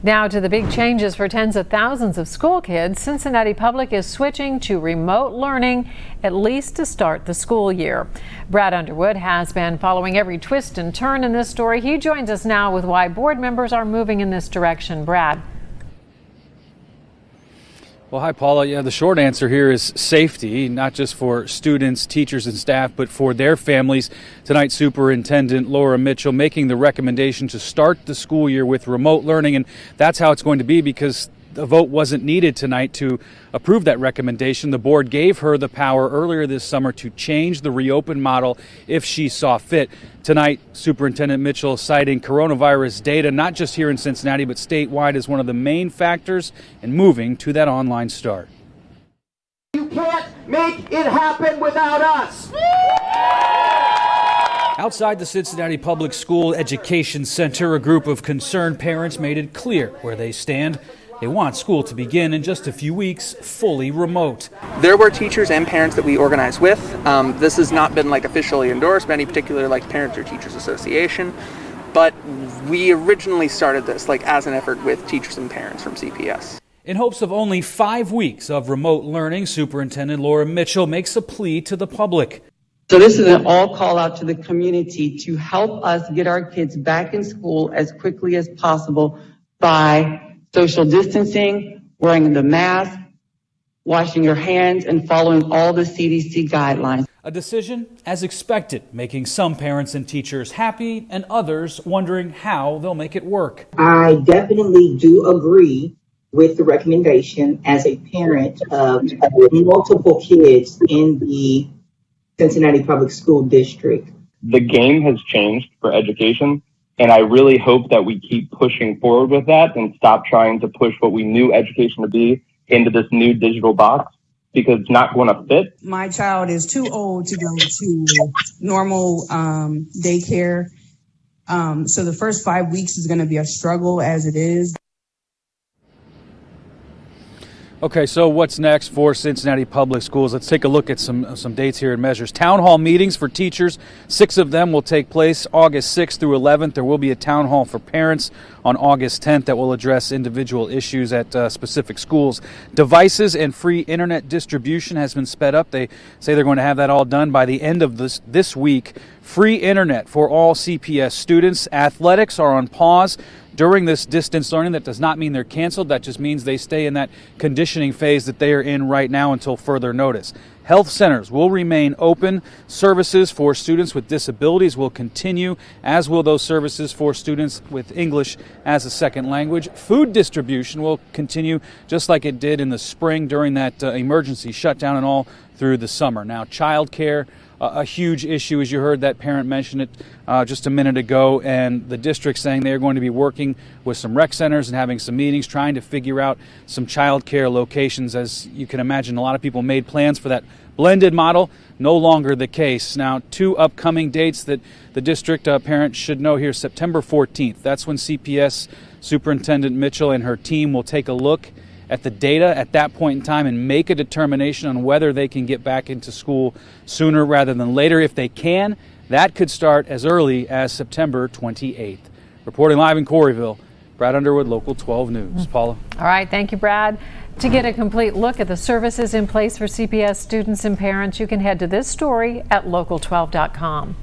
Now to the big changes for tens of thousands of school kids. Cincinnati Public is switching to remote learning, at least to start the school year. Brad Underwood has been following every twist and turn in this story. He joins us now with why board members are moving in this direction. Brad. Well, hi, Paula. Yeah, the short answer here is safety, not just for students, teachers, and staff, but for their families. Tonight, Superintendent Laura Mitchell making the recommendation to start the school year with remote learning, and that's how it's going to be because the vote wasn't needed tonight to approve that recommendation. The board gave her the power earlier this summer to change the reopen model if she saw fit. Tonight, Superintendent Mitchell citing coronavirus data, not just here in Cincinnati, but statewide, as one of the main factors in moving to that online start. You can't make it happen without us. Outside the Cincinnati Public School Education Center, a group of concerned parents made it clear where they stand. They want school to begin in just a few weeks, fully remote. There were teachers and parents that we organized with. This has not been officially endorsed by any particular Parents or Teachers Association, but we originally started this as an effort with teachers and parents from CPS. In hopes of only 5 weeks of remote learning, Superintendent Laura Mitchell makes a plea to the public. So this is an all call out to the community to help us get our kids back in school as quickly as possible by social distancing, wearing the mask, washing your hands, and following all the CDC guidelines. A decision as expected, making some parents and teachers happy and others wondering how they'll make it work. I definitely do agree with the recommendation as a parent of multiple kids in the Cincinnati Public School District. The game has changed for education. And I really hope that we keep pushing forward with that and stop trying to push what we knew education to be into this new digital box, because it's not going to fit. My child is too old to go to normal daycare. So the first 5 weeks is going to be a struggle as it is. Okay, so what's next for Cincinnati Public Schools? Let's take a look at some dates here and measures. Town hall meetings for teachers, 6 of them will take place August 6th through 11th. There will be a town hall for parents on August 10th that will address individual issues at specific schools. Devices and free internet distribution has been sped up. They say they're going to have that all done by the end of this week. Free internet for all CPS students. Athletics are on pause during this distance learning. That does not mean they're canceled. That just means they stay in that conditioning phase that they are in right now until further notice. Health centers will remain open. Services for students with disabilities will continue, as will those services for students with English as a second language. Food distribution will continue just like it did in the spring during that emergency shutdown and all through the summer. Now, childcare, a huge issue, as you heard that parent mention it just a minute ago, and the district saying they're going to be working with some rec centers and having some meetings trying to figure out some child care locations. As you can imagine, a lot of people made plans for that blended model. No longer the case. Now, 2 upcoming dates that the district parents should know here. September 14th, that's when CPS Superintendent Mitchell and her team will take a look at the data at that point in time and make a determination on whether they can get back into school sooner rather than later. If they can, that could start as early as September 28th. Reporting live in Corryville, Brad Underwood, Local 12 News. Paula. All right, thank you, Brad. To get a complete look at the services in place for CPS students and parents, you can head to this story at local12.com.